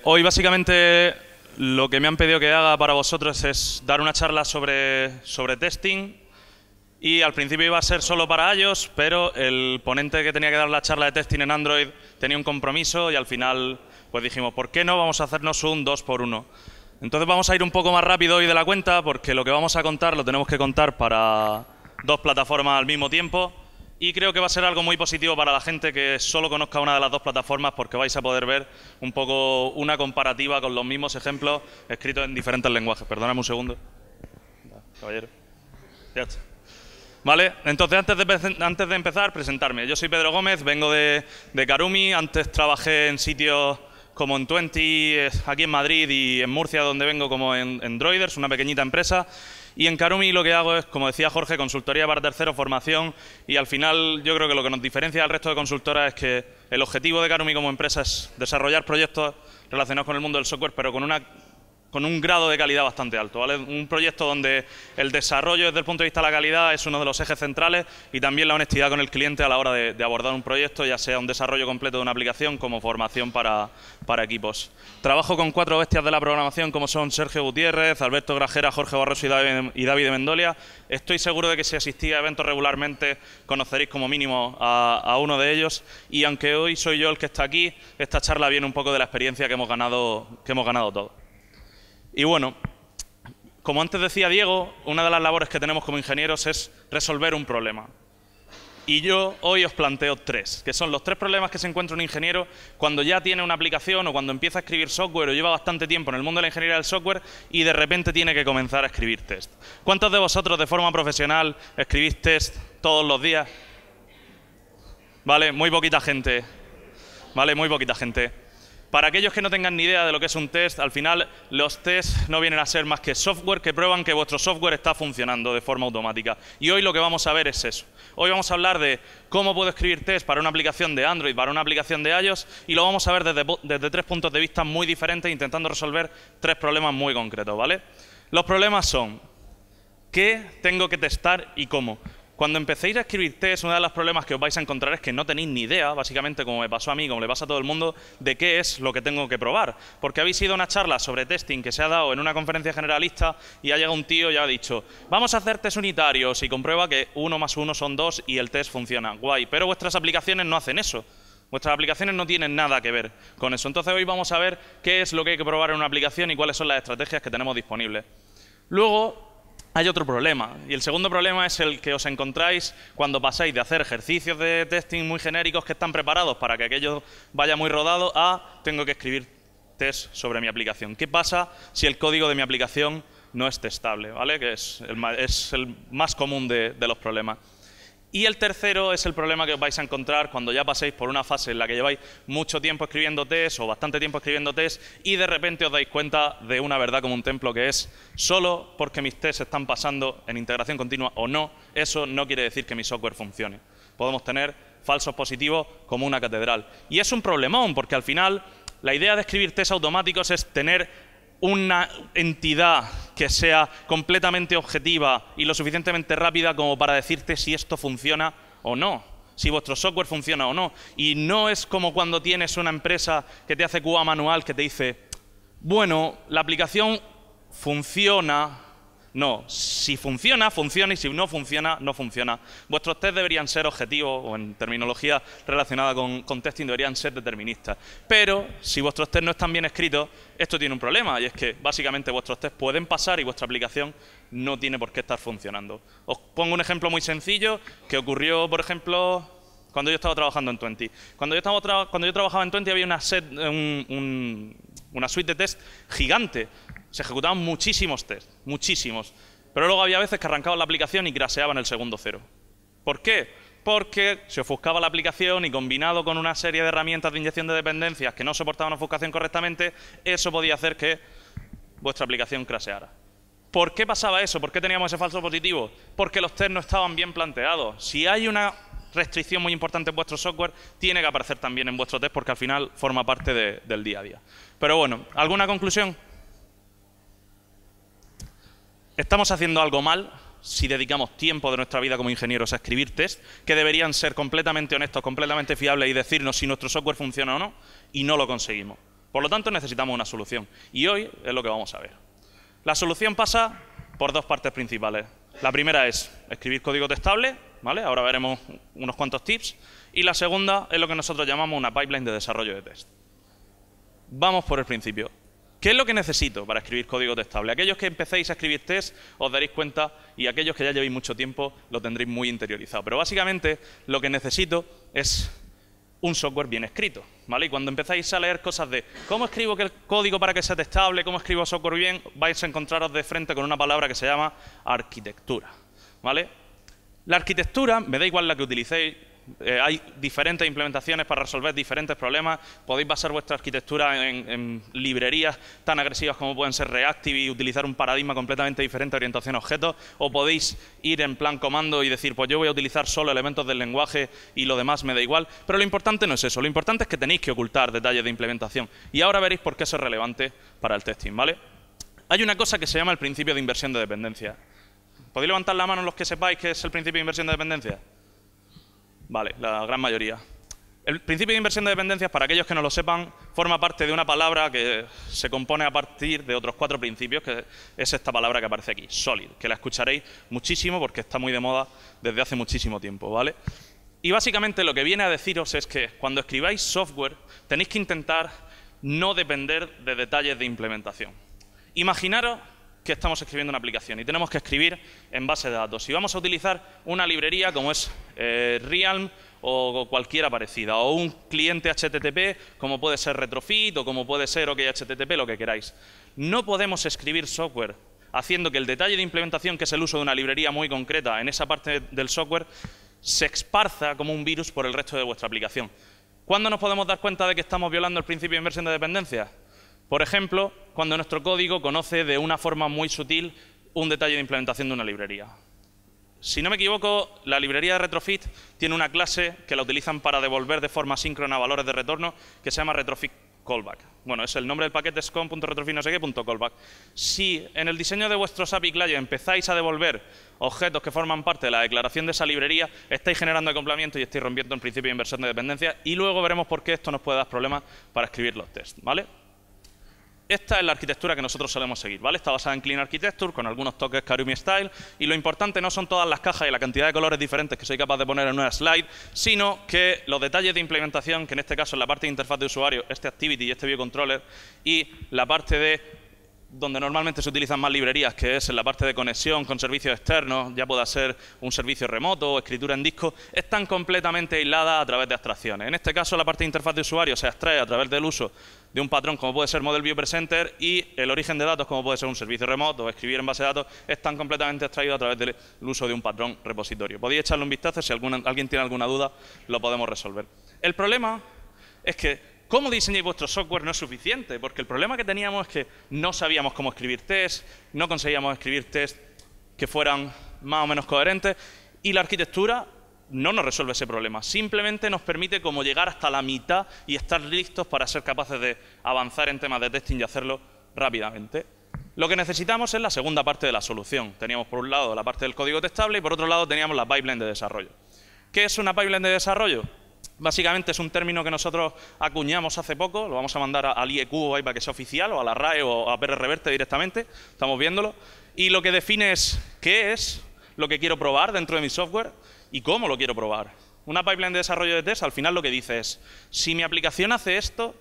Hoy básicamente lo que me han pedido que haga para vosotros es dar una charla sobre testing y al principio iba a ser solo para iOS, pero el ponente que tenía que dar la charla de testing en Android tenía un compromiso y al final pues dijimos, ¿por qué no vamos a hacernos un 2x1? Entonces vamos a ir un poco más rápido hoy de la cuenta porque lo que vamos a contar lo tenemos que contar para dos plataformas al mismo tiempo. Y creo que va a ser algo muy positivo para la gente que solo conozca una de las dos plataformas porque vais a poder ver un poco una comparativa con los mismos ejemplos escritos en diferentes lenguajes. Perdóname un segundo. Caballero. Ya está. Vale, entonces antes de empezar, presentarme. Yo soy Pedro Gómez, vengo de Karumi. Antes trabajé en sitios como en 20, aquí en Madrid y en Murcia, donde vengo, como en Droiders, una pequeñita empresa. Y en Karumi lo que hago es, como decía Jorge, consultoría para terceros, formación, y al final yo creo que lo que nos diferencia del resto de consultoras es que el objetivo de Karumi como empresa es desarrollar proyectos relacionados con el mundo del software, pero con un grado de calidad bastante alto, ¿vale? Un proyecto donde el desarrollo desde el punto de vista de la calidad es uno de los ejes centrales y también la honestidad con el cliente a la hora de abordar un proyecto, ya sea un desarrollo completo de una aplicación como formación para equipos. Trabajo con 4 bestias de la programación como son Sergio Gutiérrez, Alberto Grajera, Jorge Barroso y David Mendolia. Estoy seguro de que si asistís a eventos regularmente conoceréis como mínimo a uno de ellos y aunque hoy soy yo el que está aquí, esta charla viene un poco de la experiencia que hemos ganado todos. Y bueno, como antes decía Diego, una de las labores que tenemos como ingenieros es resolver un problema. Y yo hoy os planteo 3, que son los 3 problemas que se encuentra un ingeniero cuando ya tiene una aplicación o cuando empieza a escribir software o lleva bastante tiempo en el mundo de la ingeniería del software y de repente tiene que comenzar a escribir test. ¿Cuántos de vosotros de forma profesional escribís test todos los días? Vale, muy poquita gente. Vale, muy poquita gente. Para aquellos que no tengan ni idea de lo que es un test, al final los tests no vienen a ser más que software que prueban que vuestro software está funcionando de forma automática. Y hoy lo que vamos a ver es eso. Hoy vamos a hablar de cómo puedo escribir test para una aplicación de Android, para una aplicación de iOS, y lo vamos a ver desde 3 puntos de vista muy diferentes, intentando resolver 3 problemas muy concretos, ¿vale? Los problemas son ¿qué tengo que testar y cómo? Cuando empecéis a escribir test, uno de los problemas que os vais a encontrar es que no tenéis ni idea, básicamente como me pasó a mí, como le pasa a todo el mundo, de qué es lo que tengo que probar. Porque habéis ido a una charla sobre testing que se ha dado en una conferencia generalista y ha llegado un tío y ha dicho vamos a hacer test unitarios y comprueba que 1 más 1 son 2 y el test funciona. Guay, pero vuestras aplicaciones no hacen eso. Vuestras aplicaciones no tienen nada que ver con eso. Entonces hoy vamos a ver qué es lo que hay que probar en una aplicación y cuáles son las estrategias que tenemos disponibles. Luego hay otro problema, y el segundo problema es el que os encontráis cuando pasáis de hacer ejercicios de testing muy genéricos que están preparados para que aquello vaya muy rodado a tengo que escribir test sobre mi aplicación. ¿Qué pasa si el código de mi aplicación no es testable? ¿Vale? Que es el más común de los problemas. Y el tercero es el problema que os vais a encontrar cuando ya paséis por una fase en la que lleváis mucho tiempo escribiendo test o bastante tiempo escribiendo test y de repente os dais cuenta de una verdad como un templo que es solo porque mis tests están pasando en integración continua o no, eso no quiere decir que mi software funcione. Podemos tener falsos positivos como una catedral. Y es un problemón porque al final la idea de escribir test automáticos es tener una entidad que sea completamente objetiva y lo suficientemente rápida como para decirte si esto funciona o no, si vuestro software funciona o no. Y no es como cuando tienes una empresa que te hace QA manual que te dice, bueno, la aplicación funciona. No, si funciona, funciona y si no funciona, no funciona. Vuestros test deberían ser objetivos o en terminología relacionada con testing deberían ser deterministas. Pero si vuestros test no están bien escritos, esto tiene un problema y es que básicamente vuestros test pueden pasar y vuestra aplicación no tiene por qué estar funcionando. Os pongo un ejemplo muy sencillo que ocurrió, por ejemplo, cuando yo estaba trabajando en 20. Cuando yo trabajaba en 20 había una suite de test gigante. Se ejecutaban muchísimos tests, muchísimos. Pero luego había veces que arrancaban la aplicación y crasheaban el segundo cero. ¿Por qué? Porque se ofuscaba la aplicación y combinado con una serie de herramientas de inyección de dependencias que no soportaban ofuscación correctamente, eso podía hacer que vuestra aplicación crasheara. ¿Por qué pasaba eso? ¿Por qué teníamos ese falso positivo? Porque los tests no estaban bien planteados. Si hay una restricción muy importante en vuestro software, tiene que aparecer también en vuestro test porque al final forma parte del día a día. Pero bueno, ¿alguna conclusión? ¿Estamos haciendo algo mal? si dedicamos tiempo de nuestra vida como ingenieros a escribir test, que deberían ser completamente honestos, completamente fiables y decirnos si nuestro software funciona o no, y no lo conseguimos. Por lo tanto, necesitamos una solución. Y hoy es lo que vamos a ver. La solución pasa por dos partes principales. La primera es escribir código testable, ¿vale? Ahora veremos unos cuantos tips. Y la segunda es lo que nosotros llamamos una pipeline de desarrollo de test. Vamos por el principio. ¿Qué es lo que necesito para escribir código testable? Aquellos que empecéis a escribir test os daréis cuenta y aquellos que ya llevéis mucho tiempo lo tendréis muy interiorizado. Pero básicamente lo que necesito es un software bien escrito, ¿vale? Y cuando empezáis a leer cosas de cómo escribo el código para que sea testable, cómo escribo software bien, vais a encontraros de frente con una palabra que se llama arquitectura, ¿vale? La arquitectura, me da igual la que utilicéis, hay diferentes implementaciones para resolver diferentes problemas. Podéis basar vuestra arquitectura en librerías tan agresivas como pueden ser Reactive y utilizar un paradigma completamente diferente de orientación a objetos, o podéis ir en plan comando y decir, pues yo voy a utilizar solo elementos del lenguaje y lo demás me da igual. Pero lo importante no es eso, lo importante es que tenéis que ocultar detalles de implementación. Y ahora veréis por qué eso es relevante para el testing, ¿vale? Hay una cosa que se llama el principio de inversión de dependencia. ¿Podéis levantar la mano los que sepáis qué es el principio de inversión de dependencia? Vale, la gran mayoría. El principio de inversión de dependencias, para aquellos que no lo sepan, forma parte de una palabra que se compone a partir de otros 4 principios, que es esta palabra que aparece aquí, solid, que la escucharéis muchísimo porque está muy de moda desde hace muchísimo tiempo, ¿vale? Y básicamente lo que viene a deciros es que cuando escribáis software tenéis que intentar no depender de detalles de implementación. Imaginaros que estamos escribiendo una aplicación y tenemos que escribir en base de datos. Y vamos a utilizar una librería como es Realm o cualquiera parecida, o un cliente HTTP como puede ser Retrofit o como puede ser OkHTTP, lo que queráis. No podemos escribir software haciendo que el detalle de implementación, que es el uso de una librería muy concreta en esa parte del software, se esparza como un virus por el resto de vuestra aplicación. ¿Cuándo nos podemos dar cuenta de que estamos violando el principio de inversión de dependencia? Por ejemplo, cuando nuestro código conoce de una forma muy sutil un detalle de implementación de una librería. Si no me equivoco, la librería de Retrofit tiene una clase que la utilizan para devolver de forma síncrona valores de retorno que se llama Retrofit Callback. Bueno, es el nombre del paquete, es com.retrofit no sé qué, .callback. Si en el diseño de vuestros API client empezáis a devolver objetos que forman parte de la declaración de esa librería, estáis generando acoplamiento y estáis rompiendo el principio de inversión de dependencia, y luego veremos por qué esto nos puede dar problemas para escribir los tests, ¿vale? Esta es la arquitectura que nosotros solemos seguir, ¿vale? Está basada en Clean Architecture, con algunos toques Karumi Style, y lo importante no son todas las cajas y la cantidad de colores diferentes que soy capaz de poner en una slide, sino que los detalles de implementación, que en este caso es la parte de interfaz de usuario, este Activity y este Biocontroller, y la parte de donde normalmente se utilizan más librerías, que es en la parte de conexión con servicios externos, ya pueda ser un servicio remoto o escritura en disco, están completamente aisladas a través de abstracciones. En este caso, la parte de interfaz de usuario se abstrae a través del uso de un patrón como puede ser Model View Presenter, y el origen de datos como puede ser un servicio remoto o escribir en base de datos están completamente extraídos a través del uso de un patrón repositorio. Podéis echarle un vistazo, si alguien tiene alguna duda lo podemos resolver. El problema es que cómo diseñáis vuestro software no es suficiente, porque el problema que teníamos es que no sabíamos cómo escribir test, no conseguíamos escribir test que fueran más o menos coherentes, y la arquitectura no nos resuelve ese problema. Simplemente nos permite como llegar hasta la mitad y estar listos para ser capaces de avanzar en temas de testing y hacerlo rápidamente. Lo que necesitamos es la segunda parte de la solución. Teníamos por un lado la parte del código testable y por otro lado teníamos la pipeline de desarrollo. ¿Qué es una pipeline de desarrollo? Básicamente es un término que nosotros acuñamos hace poco, lo vamos a mandar al IEQ ahí para que sea oficial, o a la RAE o a PR Reverte directamente, estamos viéndolo, y lo que define es qué es lo que quiero probar dentro de mi software y cómo lo quiero probar. Una pipeline de desarrollo de test al final lo que dice es, si mi aplicación hace esto,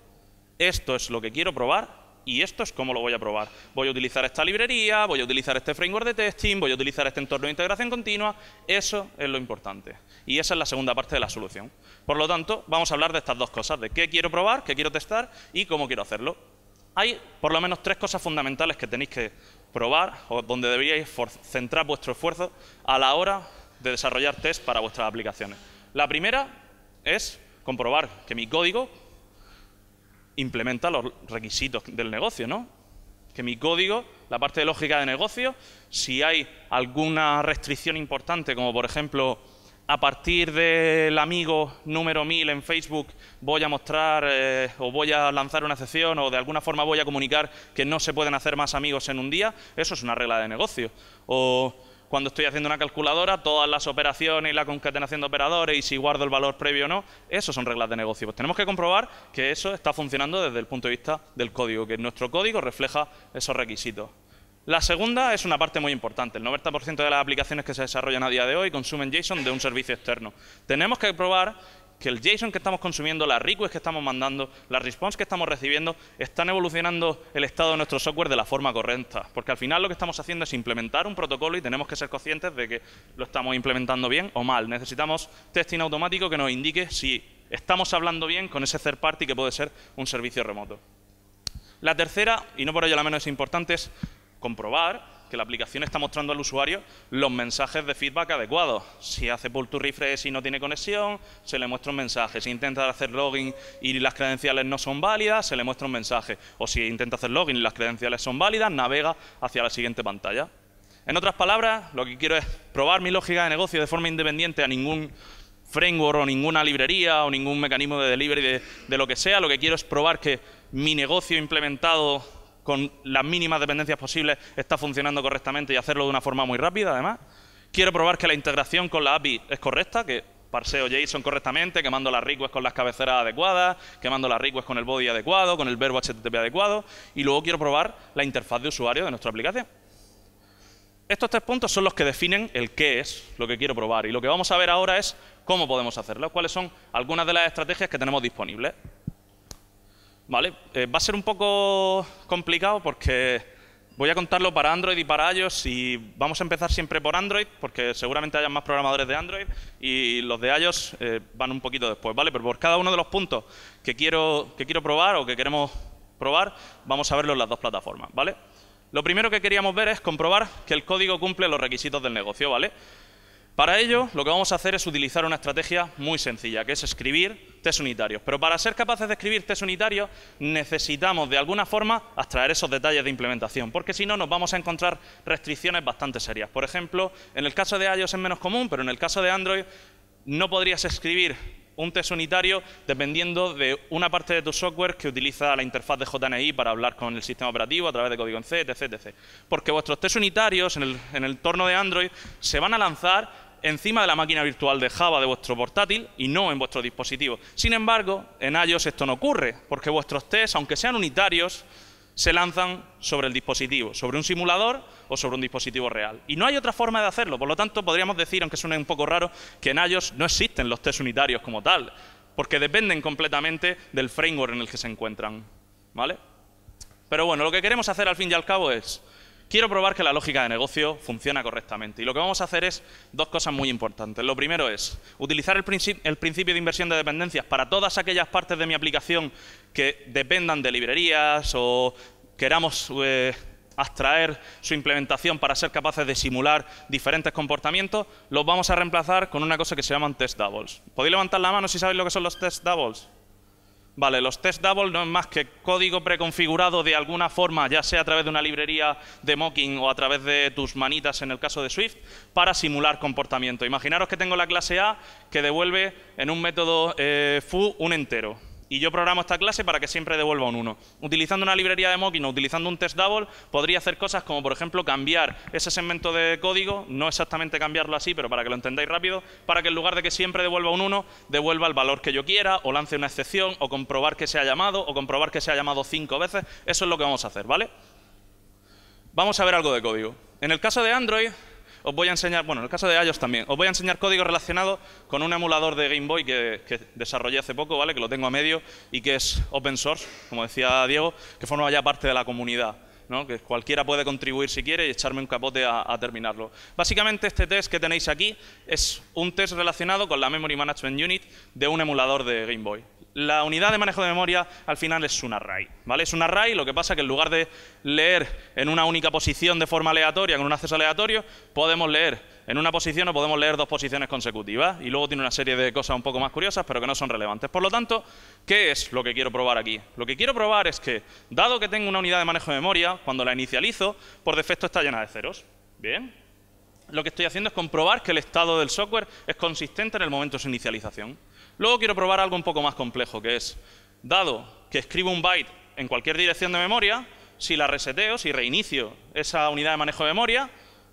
esto es lo que quiero probar y esto es cómo lo voy a probar. Voy a utilizar esta librería, voy a utilizar este framework de testing, voy a utilizar este entorno de integración continua. Eso es lo importante. Y esa es la segunda parte de la solución. Por lo tanto, vamos a hablar de estas dos cosas, de qué quiero probar, qué quiero testar y cómo quiero hacerlo. Hay por lo menos 3 cosas fundamentales que tenéis que probar o donde deberíais centrar vuestro esfuerzo a la hora de desarrollar test para vuestras aplicaciones. La primera es comprobar que mi código implementa los requisitos del negocio, ¿no? Que mi código, la parte de lógica de negocio, si hay alguna restricción importante, como por ejemplo, a partir del amigo número 1000 en Facebook voy a mostrar o voy a lanzar una excepción o de alguna forma voy a comunicar que no se pueden hacer más amigos en un día, eso es una regla de negocio. O cuando estoy haciendo una calculadora, todas las operaciones y la concatenación de operadores y si guardo el valor previo o no, eso son reglas de negocio. Pues tenemos que comprobar que eso está funcionando desde el punto de vista del código, que nuestro código refleja esos requisitos. La segunda es una parte muy importante. El 90% de las aplicaciones que se desarrollan a día de hoy consumen JSON de un servicio externo. Tenemos que probar que el JSON que estamos consumiendo, las requests que estamos mandando, las response que estamos recibiendo, están evolucionando el estado de nuestro software de la forma correcta. Porque al final lo que estamos haciendo es implementar un protocolo y tenemos que ser conscientes de que lo estamos implementando bien o mal. Necesitamos testing automático que nos indique si estamos hablando bien con ese third party que puede ser un servicio remoto. La tercera, y no por ello la menos importante, es comprobar que la aplicación está mostrando al usuario los mensajes de feedback adecuados. Si hace pull to refresh y no tiene conexión, se le muestra un mensaje. Si intenta hacer login y las credenciales no son válidas, se le muestra un mensaje. O si intenta hacer login y las credenciales son válidas, navega hacia la siguiente pantalla. En otras palabras, lo que quiero es probar mi lógica de negocio de forma independiente a ningún framework o ninguna librería o ningún mecanismo de delivery de lo que sea. Lo que quiero es probar que mi negocio implementado con las mínimas dependencias posibles está funcionando correctamente y hacerlo de una forma muy rápida, además. Quiero probar que la integración con la API es correcta, que parseo JSON correctamente, que mando las requests con las cabeceras adecuadas, que mando las requests con el body adecuado, con el verbo HTTP adecuado, y luego quiero probar la interfaz de usuario de nuestra aplicación. Estos 3 puntos son los que definen el qué es lo que quiero probar, y lo que vamos a ver ahora es cómo podemos hacerlo, cuáles son algunas de las estrategias que tenemos disponibles. ¿Vale? Va a ser un poco complicado porque voy a contarlo para Android y para iOS y vamos a empezar siempre por Android porque seguramente haya más programadores de Android y los de iOS van un poquito después, ¿vale? Pero por cada uno de los puntos que quiero probar o que queremos probar, vamos a verlo en las dos plataformas, ¿vale? Lo primero que queríamos ver es comprobar que el código cumple los requisitos del negocio, ¿vale? Para ello, lo que vamos a hacer es utilizar una estrategia muy sencilla, que es escribir test unitarios. Pero para ser capaces de escribir test unitarios, necesitamos de alguna forma abstraer esos detalles de implementación, porque si no nos vamos a encontrar restricciones bastante serias. Por ejemplo, en el caso de iOS es menos común, pero en el caso de Android no podrías escribir un test unitario dependiendo de una parte de tu software que utiliza la interfaz de JNI para hablar con el sistema operativo a través de código en C, etc, etc. Porque vuestros test unitarios en el entorno de Android se van a lanzar encima de la máquina virtual de Java de vuestro portátil y no en vuestro dispositivo. Sin embargo, en iOS esto no ocurre, porque vuestros tests, aunque sean unitarios, se lanzan sobre el dispositivo, sobre un simulador o sobre un dispositivo real. Y no hay otra forma de hacerlo, por lo tanto, podríamos decir, aunque suene un poco raro, que en iOS no existen los tests unitarios como tal, porque dependen completamente del framework en el que se encuentran, ¿vale? Pero bueno, lo que queremos hacer al fin y al cabo es quiero probar que la lógica de negocio funciona correctamente. Y lo que vamos a hacer es 2 cosas muy importantes. Lo primero es utilizar el principio de inversión de dependencias para todas aquellas partes de mi aplicación que dependan de librerías o queramos abstraer su implementación para ser capaces de simular diferentes comportamientos. Los vamos a reemplazar con una cosa que se llaman test doubles. ¿Podéis levantar la mano si sabéis lo que son los test doubles? Vale, los test double no es más que código preconfigurado de alguna forma, ya sea a través de una librería de mocking o a través de tus manitas en el caso de Swift, para simular comportamiento. Imaginaros que tengo la clase A que devuelve en un método foo un entero. Y yo programo esta clase para que siempre devuelva un 1. Utilizando una librería de mocking o utilizando un test double, podría hacer cosas como, por ejemplo, cambiar ese segmento de código, no exactamente cambiarlo así, pero para que lo entendáis rápido, para que en lugar de que siempre devuelva un 1, devuelva el valor que yo quiera, o lance una excepción, o comprobar que se ha llamado, o comprobar que se ha llamado 5 veces. Eso es lo que vamos a hacer, ¿vale? Vamos a ver algo de código. En el caso de Android, os voy a enseñar, bueno, en el caso de iOS también, os voy a enseñar código relacionado con un emulador de Game Boy que desarrollé hace poco, ¿vale? Que lo tengo a medio y que es open source, como decía Diego, que forma ya parte de la comunidad, ¿no? Que cualquiera puede contribuir si quiere y echarme un capote a terminarlo. Básicamente este test que tenéis aquí es un test relacionado con la Memory Management Unit de un emulador de Game Boy. La unidad de manejo de memoria al final es un array, ¿vale? Es un array, lo que pasa que en lugar de leer en una única posición de forma aleatoria, con un acceso aleatorio, podemos leer en una posición o podemos leer 2 posiciones consecutivas. Y luego tiene una serie de cosas un poco más curiosas, pero que no son relevantes. Por lo tanto, ¿qué es lo que quiero probar aquí? Lo que quiero probar es que, dado que tengo una unidad de manejo de memoria, cuando la inicializo, por defecto está llena de ceros. Bien. Lo que estoy haciendo es comprobar que el estado del software es consistente en el momento de su inicialización. Luego quiero probar algo un poco más complejo, que es, dado que escribo un byte en cualquier dirección de memoria, si la reseteo, si reinicio esa unidad de manejo de memoria,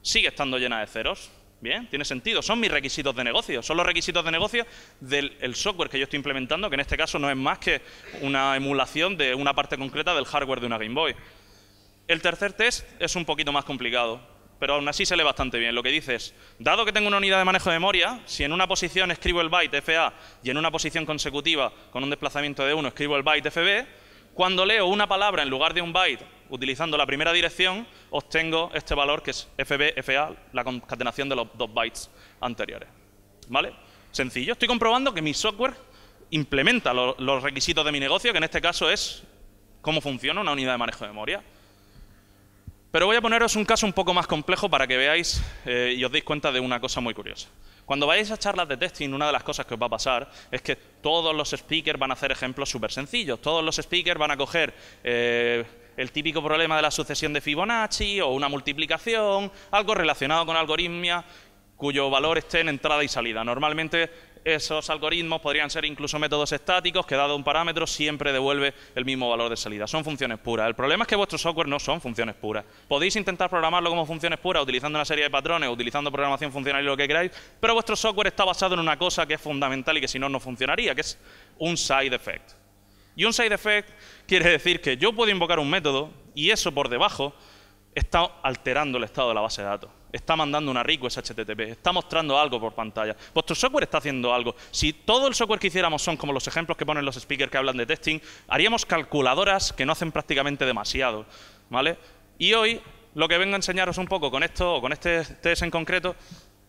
sigue estando llena de ceros. Bien, tiene sentido. Son mis requisitos de negocio. Son los requisitos de negocio del software que yo estoy implementando, que en este caso no es más que una emulación de una parte concreta del hardware de una Game Boy. El tercer test es un poquito más complicado, pero aún así se lee bastante bien. Lo que dice es, dado que tengo una unidad de manejo de memoria, si en una posición escribo el byte FA y en una posición consecutiva con un desplazamiento de 1 escribo el byte FB, cuando leo una palabra en lugar de un byte utilizando la primera dirección, obtengo este valor que es FB, FA, la concatenación de los 2 bytes anteriores. ¿Vale? Sencillo. Estoy comprobando que mi software implementa los requisitos de mi negocio, que en este caso es cómo funciona una unidad de manejo de memoria. Pero voy a poneros un caso un poco más complejo para que veáis y os deis cuenta de una cosa muy curiosa. Cuando vayáis a charlas de testing, una de las cosas que os va a pasar es que todos los speakers van a hacer ejemplos súper sencillos. Todos los speakers van a coger el típico problema de la sucesión de Fibonacci o una multiplicación, algo relacionado con algoritmia cuyo valor esté en entrada y salida. Normalmente esos algoritmos podrían ser incluso métodos estáticos que, dado un parámetro, siempre devuelve el mismo valor de salida. Son funciones puras. El problema es que vuestro software no son funciones puras. Podéis intentar programarlo como funciones puras utilizando una serie de patrones, utilizando programación funcional y lo que queráis, pero vuestro software está basado en una cosa que es fundamental y que si no, no funcionaría, que es un side effect. Y un side effect quiere decir que yo puedo invocar un método y eso por debajo está alterando el estado de la base de datos. Está mandando una request HTTP, está mostrando algo por pantalla. Vuestro software está haciendo algo. Si todo el software que hiciéramos son como los ejemplos que ponen los speakers que hablan de testing, haríamos calculadoras que no hacen prácticamente demasiado, ¿vale? Y hoy lo que vengo a enseñaros un poco con esto, o con este test en concreto,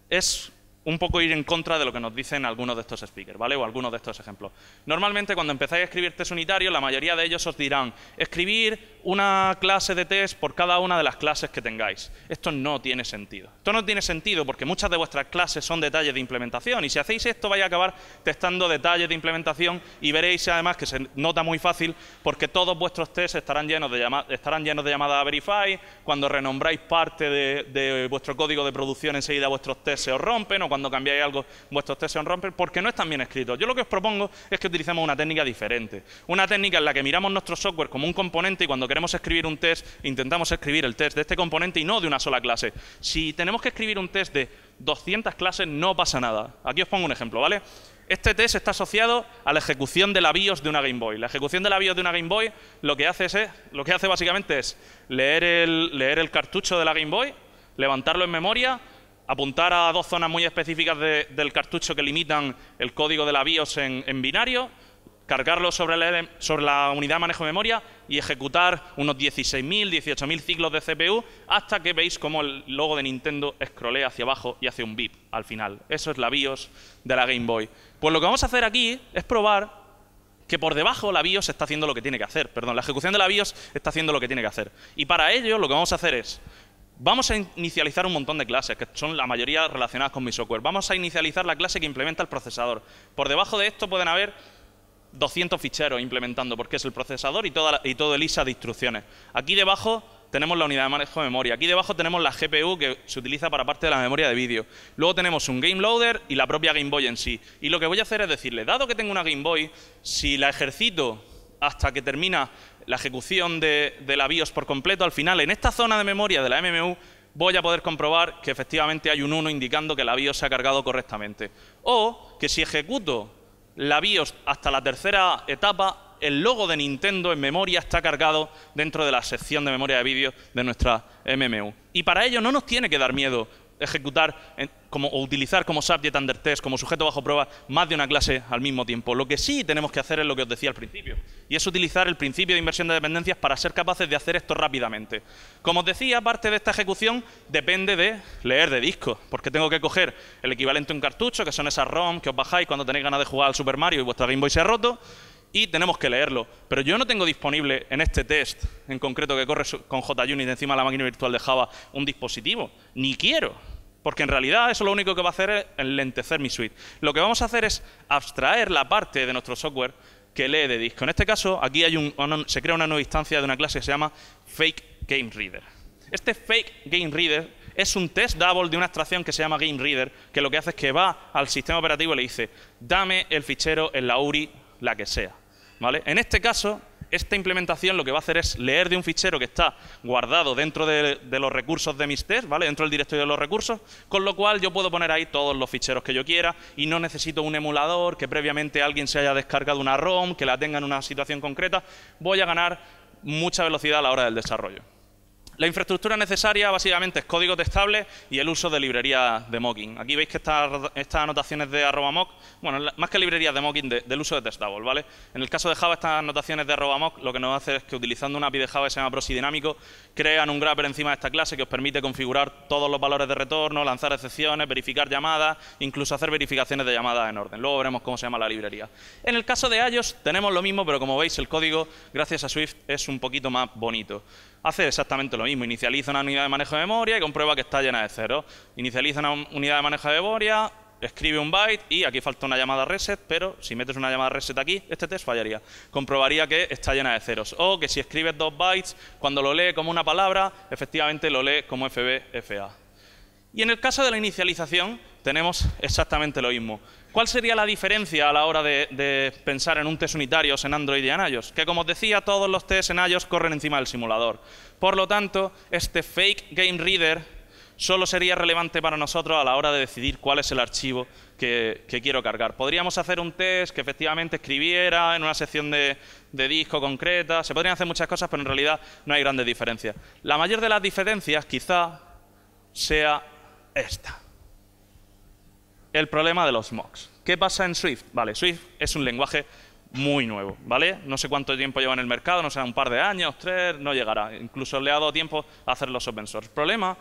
es un poco ir en contra de lo que nos dicen algunos de estos speakers, ¿vale? O algunos de estos ejemplos. Normalmente, cuando empezáis a escribir test unitarios, la mayoría de ellos os dirán escribir una clase de test por cada una de las clases que tengáis. Esto no tiene sentido. Esto no tiene sentido porque muchas de vuestras clases son detalles de implementación y si hacéis esto vais a acabar testando detalles de implementación y veréis además que se nota muy fácil porque todos vuestros tests estarán llenos de llamadas a verify. Cuando renombráis parte de vuestro código de producción, enseguida vuestros tests se os rompen, o cuando cambiáis algo, vuestros tests se os rompen porque no están bien escritos. Yo lo que os propongo es que utilicemos una técnica diferente. Una técnica en la que miramos nuestro software como un componente y cuando queremos escribir un test, intentamos escribir el test de este componente y no de una sola clase. Si tenemos que escribir un test de 200 clases, no pasa nada. Aquí os pongo un ejemplo, ¿vale? Este test está asociado a la ejecución de la BIOS de una Game Boy. La ejecución de la BIOS de una Game Boy lo que hace básicamente es leer el cartucho de la Game Boy, levantarlo en memoria, apuntar a 2 zonas muy específicas del cartucho que limitan el código de la BIOS en binario, cargarlo sobre la unidad de manejo de memoria y ejecutar unos 16.000, 18.000 ciclos de CPU hasta que veis cómo el logo de Nintendo scrollea hacia abajo y hace un beep al final. Eso es la BIOS de la Game Boy. Pues lo que vamos a hacer aquí es probar que por debajo la BIOS está haciendo lo que tiene que hacer. Perdón, la ejecución de la BIOS está haciendo lo que tiene que hacer. Y para ello lo que vamos a hacer es vamos a inicializar un montón de clases, que son la mayoría relacionadas con mi software. Vamos a inicializar la clase que implementa el procesador. Por debajo de esto pueden haber 200 ficheros implementando, porque es el procesador y todo el ISA de instrucciones. Aquí debajo tenemos la unidad de manejo de memoria. Aquí debajo tenemos la GPU que se utiliza para parte de la memoria de vídeo. Luego tenemos un Game Loader y la propia Game Boy en sí. Y lo que voy a hacer es decirle, dado que tengo una Game Boy, si la ejercito hasta que termina la ejecución de la BIOS por completo, al final en esta zona de memoria de la MMU voy a poder comprobar que efectivamente hay un 1 indicando que la BIOS se ha cargado correctamente. O que si ejecuto la BIOS hasta la tercera etapa, el logo de Nintendo en memoria está cargado dentro de la sección de memoria de vídeo de nuestra MMU. Y para ello no nos tiene que dar miedo ejecutar o utilizar como subject under test, como sujeto bajo prueba, más de una clase al mismo tiempo. Lo que sí tenemos que hacer es lo que os decía al principio, y es utilizar el principio de inversión de dependencias para ser capaces de hacer esto rápidamente. Como os decía, parte de esta ejecución depende de leer de disco, porque tengo que coger el equivalente a un cartucho, que son esas ROM que os bajáis cuando tenéis ganas de jugar al Super Mario y vuestra Game Boy se ha roto, y tenemos que leerlo. Pero yo no tengo disponible en este test, en concreto que corre con JUnit encima de la máquina virtual de Java, un dispositivo. Ni quiero, porque en realidad eso lo único que va a hacer es enlentecer mi suite. Lo que vamos a hacer es abstraer la parte de nuestro software que lee de disco. En este caso, aquí se crea una nueva instancia de una clase que se llama Fake Game Reader. Este Fake Game Reader es un test double de una abstracción que se llama Game Reader, que lo que hace es que va al sistema operativo y le dice, dame el fichero en la URI, la que sea, ¿vale? En este caso, esta implementación lo que va a hacer es leer de un fichero que está guardado dentro de los recursos de mis tests, ¿vale? Dentro del directorio de los recursos, con lo cual yo puedo poner ahí todos los ficheros que yo quiera y no necesito un emulador, que previamente alguien se haya descargado una ROM, que la tenga en una situación concreta. Voy a ganar mucha velocidad a la hora del desarrollo. La infraestructura necesaria básicamente es código testable y el uso de librerías de mocking. Aquí veis que estas anotaciones de @mock, bueno, más que librerías de mocking, del uso de testable, ¿vale? En el caso de Java, estas anotaciones de @mock lo que nos hace es que utilizando una API de Java que se llama Procedinámico, crean un grapper encima de esta clase que os permite configurar todos los valores de retorno, lanzar excepciones, verificar llamadas, incluso hacer verificaciones de llamadas en orden. Luego veremos cómo se llama la librería. En el caso de iOS tenemos lo mismo, pero como veis el código, gracias a Swift, es un poquito más bonito. Hace exactamente lo mismo, inicializa una unidad de manejo de memoria y comprueba que está llena de ceros. Inicializa una unidad de manejo de memoria, escribe un byte y aquí falta una llamada reset, pero si metes una llamada reset aquí, este test fallaría. Comprobaría que está llena de ceros. O que si escribes 2 bytes, cuando lo lee como una palabra, efectivamente lo lee como FBFA. Y en el caso de la inicialización tenemos exactamente lo mismo. ¿Cuál sería la diferencia a la hora de pensar en un test unitarios en Android y en iOS? Que como os decía, todos los tests en iOS corren encima del simulador. Por lo tanto, este fake game reader solo sería relevante para nosotros a la hora de decidir cuál es el archivo que quiero cargar. Podríamos hacer un test que efectivamente escribiera en una sección de disco concreta. Se podrían hacer muchas cosas, pero en realidad no hay grandes diferencias. La mayor de las diferencias quizá sea esta. El problema de los mocks. ¿Qué pasa en Swift? Vale, Swift es un lenguaje muy nuevo, ¿vale? No sé cuánto tiempo lleva en el mercado, no sé, un par de años, 3, no llegará. Incluso le ha dado tiempo a hacer los open source. El problema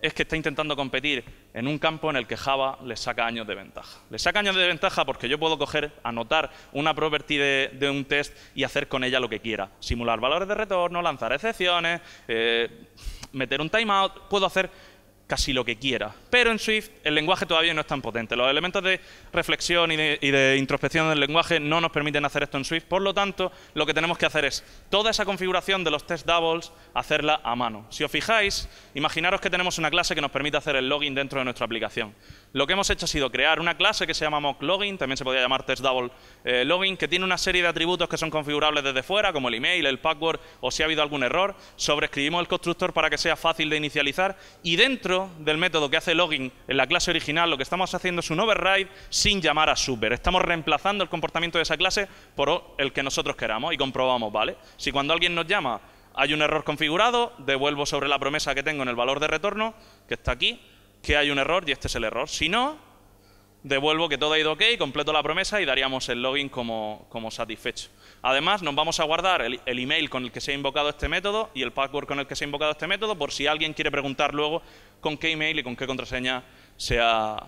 es que está intentando competir en un campo en el que Java le saca años de ventaja. Le saca años de ventaja porque yo puedo coger, anotar una property de un test y hacer con ella lo que quiera. Simular valores de retorno, lanzar excepciones, meter un timeout, puedo hacer casi lo que quiera. Pero en Swift el lenguaje todavía no es tan potente. Los elementos de reflexión y de introspección del lenguaje no nos permiten hacer esto en Swift. Por lo tanto, lo que tenemos que hacer es toda esa configuración de los test doubles, hacerla a mano. Si os fijáis, imaginaros que tenemos una clase que nos permite hacer el login dentro de nuestra aplicación. Lo que hemos hecho ha sido crear una clase que se llama mockLogin, también se podría llamar testDouble login, que tiene una serie de atributos que son configurables desde fuera, como el email, el password, o si ha habido algún error. Sobreescribimos el constructor para que sea fácil de inicializar, y dentro del método que hace login en la clase original, lo que estamos haciendo es un override sin llamar a super. Estamos reemplazando el comportamiento de esa clase por el que nosotros queramos y comprobamos, ¿vale? Si cuando alguien nos llama hay un error configurado, devuelvo sobre la promesa que tengo en el valor de retorno, que está aquí, que hay un error y este es el error. Si no, devuelvo que todo ha ido OK, completo la promesa y daríamos el login como satisfecho. Además, nos vamos a guardar el email con el que se ha invocado este método y el password con el que se ha invocado este método, por si alguien quiere preguntar luego con qué email y con qué contraseña se ha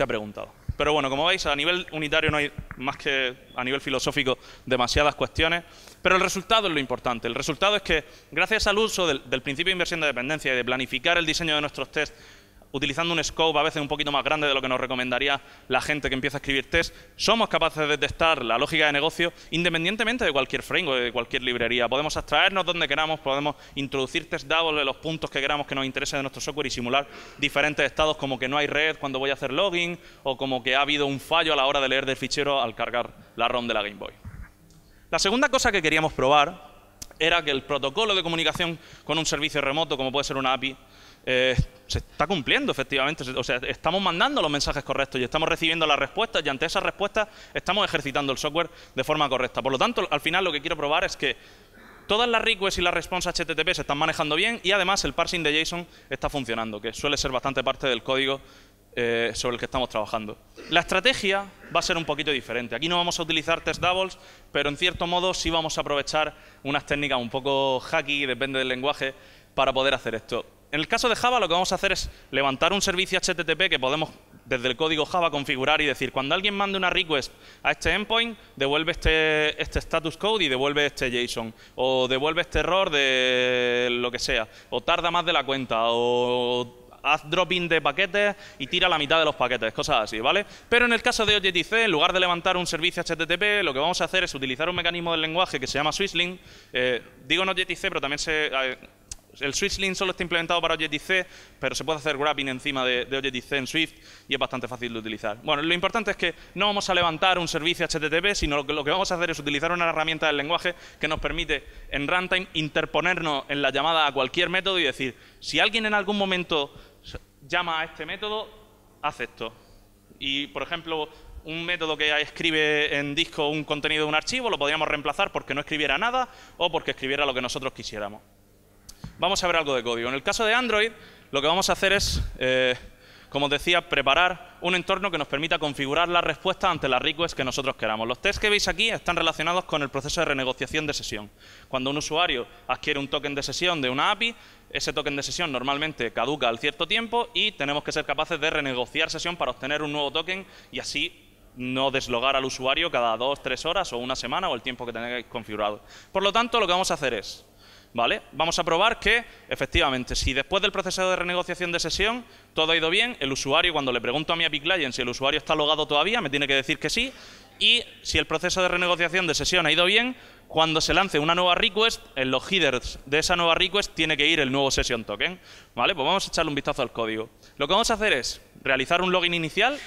preguntado. Pero bueno, como veis, a nivel unitario no hay más que a nivel filosófico demasiadas cuestiones, pero el resultado es lo importante. El resultado es que, gracias al uso del principio de inversión de dependencia y de planificar el diseño de nuestros tests, utilizando un scope a veces un poquito más grande de lo que nos recomendaría la gente que empieza a escribir test, somos capaces de testar la lógica de negocio independientemente de cualquier framework, de cualquier librería. Podemos abstraernos donde queramos, podemos introducir test double de los puntos que queramos que nos interesen de nuestro software y simular diferentes estados, como que no hay red cuando voy a hacer login, o como que ha habido un fallo a la hora de leer del fichero al cargar la ROM de la Game Boy. La segunda cosa que queríamos probar era que el protocolo de comunicación con un servicio remoto, como puede ser una API, se está cumpliendo, efectivamente. O sea, estamos mandando los mensajes correctos y estamos recibiendo las respuestas, y ante esas respuestas estamos ejercitando el software de forma correcta. Por lo tanto, al final lo que quiero probar es que todas las requests y las responses HTTP se están manejando bien y además el parsing de JSON está funcionando, que suele ser bastante parte del código sobre el que estamos trabajando. La estrategia va a ser un poquito diferente. Aquí no vamos a utilizar test doubles, pero en cierto modo sí vamos a aprovechar unas técnicas un poco hacky, depende del lenguaje, para poder hacer esto. En el caso de Java, lo que vamos a hacer es levantar un servicio HTTP que podemos, desde el código Java, configurar y decir, cuando alguien mande una request a este endpoint, devuelve este status code y devuelve este JSON. O devuelve este error de lo que sea. O tarda más de la cuenta. O haz dropping de paquetes y tira la mitad de los paquetes, cosas así, ¿vale? Pero en el caso de Objective-C, en lugar de levantar un servicio HTTP, lo que vamos a hacer es utilizar un mecanismo del lenguaje que se llama SwissLink. Digo en Objective-C, pero también se El SwitchLink solo está implementado para Objective-C, pero se puede hacer grabbing encima de Objective-C en Swift y es bastante fácil de utilizar. Bueno, lo importante es que no vamos a levantar un servicio HTTP, sino lo que vamos a hacer es utilizar una herramienta del lenguaje que nos permite en runtime interponernos en la llamada a cualquier método y decir, si alguien en algún momento llama a este método, haz esto. Y, por ejemplo, un método que escribe en disco un contenido de un archivo lo podríamos reemplazar porque no escribiera nada o porque escribiera lo que nosotros quisiéramos. Vamos a ver algo de código. En el caso de Android, lo que vamos a hacer es, como os decía, preparar un entorno que nos permita configurar la respuesta ante las requests que nosotros queramos. Los tests que veis aquí están relacionados con el proceso de renegociación de sesión. Cuando un usuario adquiere un token de sesión de una API, ese token de sesión normalmente caduca al cierto tiempo y tenemos que ser capaces de renegociar sesión para obtener un nuevo token y así no deslogar al usuario cada 2, 3 horas o una semana o el tiempo que tengáis configurado. Por lo tanto, lo que vamos a hacer es, ¿vale? Vamos a probar que, efectivamente, si después del proceso de renegociación de sesión todo ha ido bien, el usuario, cuando le pregunto a mi API Client si el usuario está logado todavía, me tiene que decir que sí, y si el proceso de renegociación de sesión ha ido bien, cuando se lance una nueva request, en los headers de esa nueva request tiene que ir el nuevo session token. ¿Vale? Pues vamos a echarle un vistazo al código. Lo que vamos a hacer es realizar un login inicial,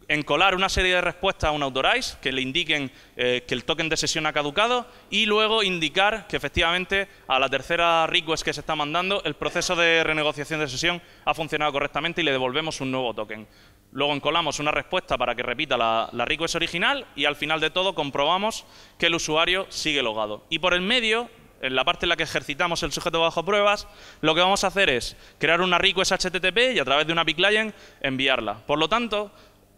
encolar una serie de respuestas a un authorize que le indiquen que el token de sesión ha caducado y luego indicar que efectivamente a la tercera request que se está mandando el proceso de renegociación de sesión ha funcionado correctamente y le devolvemos un nuevo token. Luego encolamos una respuesta para que repita la request original y al final de todo comprobamos que el usuario sigue logado. Y por el medio, en la parte en la que ejercitamos el sujeto bajo pruebas, lo que vamos a hacer es crear una request HTTP y a través de una API Client enviarla. Por lo tanto,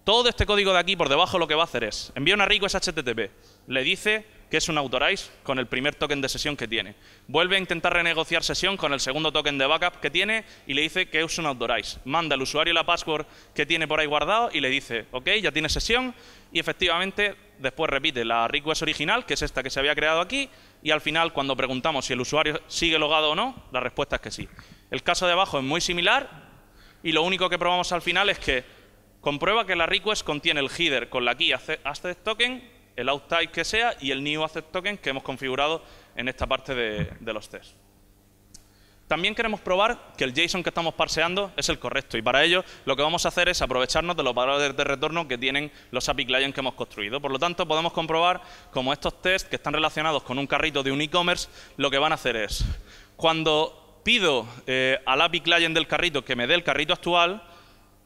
todo este código de aquí por debajo lo que va a hacer es envía una request HTTP, le dice que es un authorize con el primer token de sesión que tiene. Vuelve a intentar renegociar sesión con el segundo token de backup que tiene y le dice que es un authorize. Manda al usuario la password que tiene por ahí guardado y le dice, ok, ya tiene sesión y efectivamente después repite la request original, que es esta que se había creado aquí, y al final cuando preguntamos si el usuario sigue logado o no, la respuesta es que sí. El caso de abajo es muy similar y lo único que probamos al final es que comprueba que la request contiene el header con la key access token, el out type que sea y el new access token que hemos configurado en esta parte de los tests. También queremos probar que el JSON que estamos parseando es el correcto y para ello lo que vamos a hacer es aprovecharnos de los valores de retorno que tienen los API Client que hemos construido. Por lo tanto, podemos comprobar cómo estos tests que están relacionados con un carrito de un e-commerce lo que van a hacer es, cuando pido al API Client del carrito que me dé el carrito actual,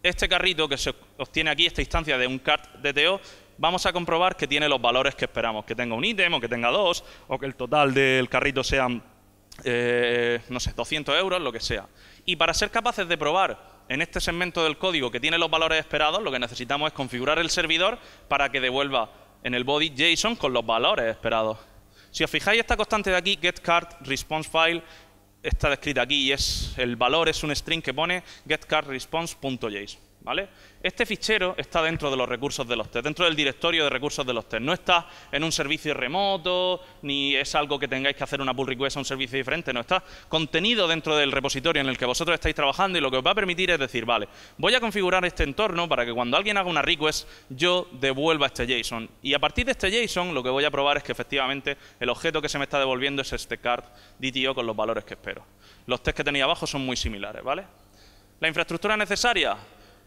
este carrito que se obtiene aquí, esta instancia de un cart DTO, vamos a comprobar que tiene los valores que esperamos, que tenga un ítem o que tenga 2, o que el total del carrito sean, no sé, 200 euros, lo que sea. Y para ser capaces de probar en este segmento del código que tiene los valores esperados, lo que necesitamos es configurar el servidor para que devuelva en el body JSON con los valores esperados. Si os fijáis, esta constante de aquí, getCardResponseFile, está descrita aquí y el valor es un string que pone getCardResponse.json, ¿vale? Este fichero está dentro de los recursos de los tests, dentro del directorio de recursos de los tests. No está en un servicio remoto, ni es algo que tengáis que hacer una pull request a un servicio diferente. No, está contenido dentro del repositorio en el que vosotros estáis trabajando y lo que os va a permitir es decir, vale, voy a configurar este entorno para que cuando alguien haga una request, yo devuelva este JSON. Y a partir de este JSON, lo que voy a probar es que efectivamente el objeto que se me está devolviendo es este card DTO con los valores que espero. Los tests que tenía abajo son muy similares, ¿vale? La infraestructura necesaria.